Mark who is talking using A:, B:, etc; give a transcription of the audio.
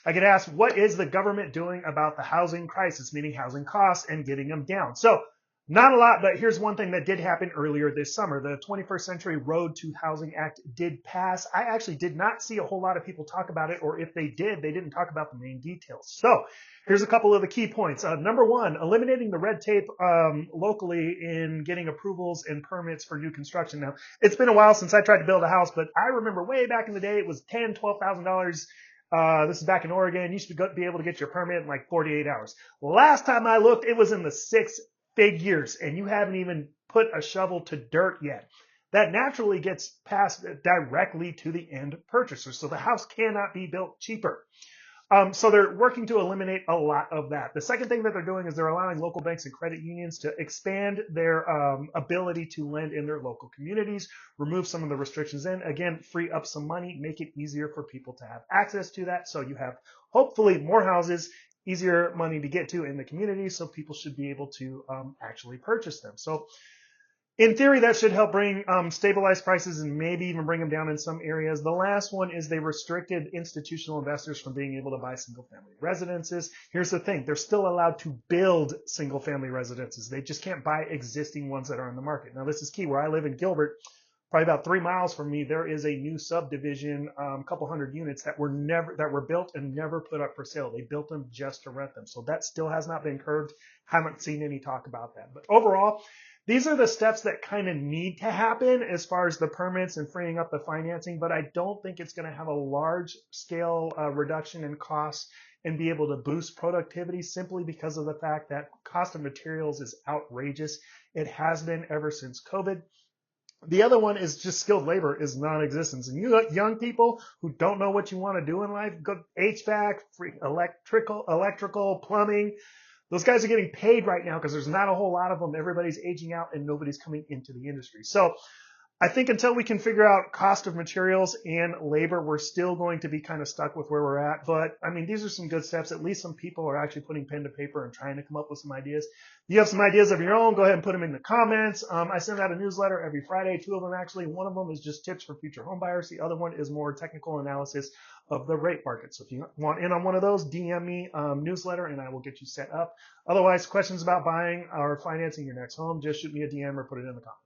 A: I get asked, what is the government doing about the housing crisis, meaning housing costs and getting them down? So not a lot, but here's one thing that did happen earlier this summer. The 21st Century Road to Housing Act did pass. I actually did not see a whole lot of people talk about it, or if they did, they didn't talk about the main details. So here's a couple of the key points. Number one, eliminating the red tape locally in getting approvals and permits for new construction. Now, it's been a while since I tried to build a house, but I remember way back in the day, it was $10,000, $12,000. This is back in Oregon. You should be able to get your permit in like 48 hours. Last time I looked, it was in the six figures, and you haven't even put a shovel to dirt yet. That naturally gets passed directly to the end purchaser. So the house cannot be built cheaper. So they're working to eliminate a lot of that. The second thing that they're doing is they're allowing local banks and credit unions to expand their ability to lend in their local communities, remove some of the restrictions in, again, free up some money, make it easier for people to have access to that. So you have hopefully more houses, easier money to get to in the community, so people should be able to actually purchase them. So in theory, that should help bring stabilize prices and maybe even bring them down in some areas. The last one is they restricted institutional investors from being able to buy single family residences. Here's the thing. They're still allowed to build single family residences. They just can't buy existing ones that are on the market. Now, this is key. Where I live in Gilbert, probably about 3 miles from me, there is a new subdivision, a couple hundred units that were built and never put up for sale. They built them just to rent them. So that still has not been curbed. Haven't seen any talk about that. But overall, these are the steps that kind of need to happen as far as the permits and freeing up the financing, but I don't think it's going to have a large scale reduction in costs and be able to boost productivity simply because of the fact that cost of materials is outrageous. It has been ever since COVID. The other one is just skilled labor is non-existent. And you young people who don't know what you want to do in life, go HVAC, electrical, plumbing. Those guys are getting paid right now because there's not a whole lot of them. Everybody's aging out and nobody's coming into the industry. So I think until we can figure out cost of materials and labor, we're still going to be kind of stuck with where we're at. But I mean, these are some good steps. At least some people are actually putting pen to paper and trying to come up with some ideas. If you have some ideas of your own, go ahead and put them in the comments. I send out a newsletter every Friday, 2 of them actually. One of them is just tips for future home buyers. The other one is more technical analysis of the rate market. So if you want in on one of those, DM me newsletter and I will get you set up. Otherwise, questions about buying or financing your next home, just shoot me a DM or put it in the comments.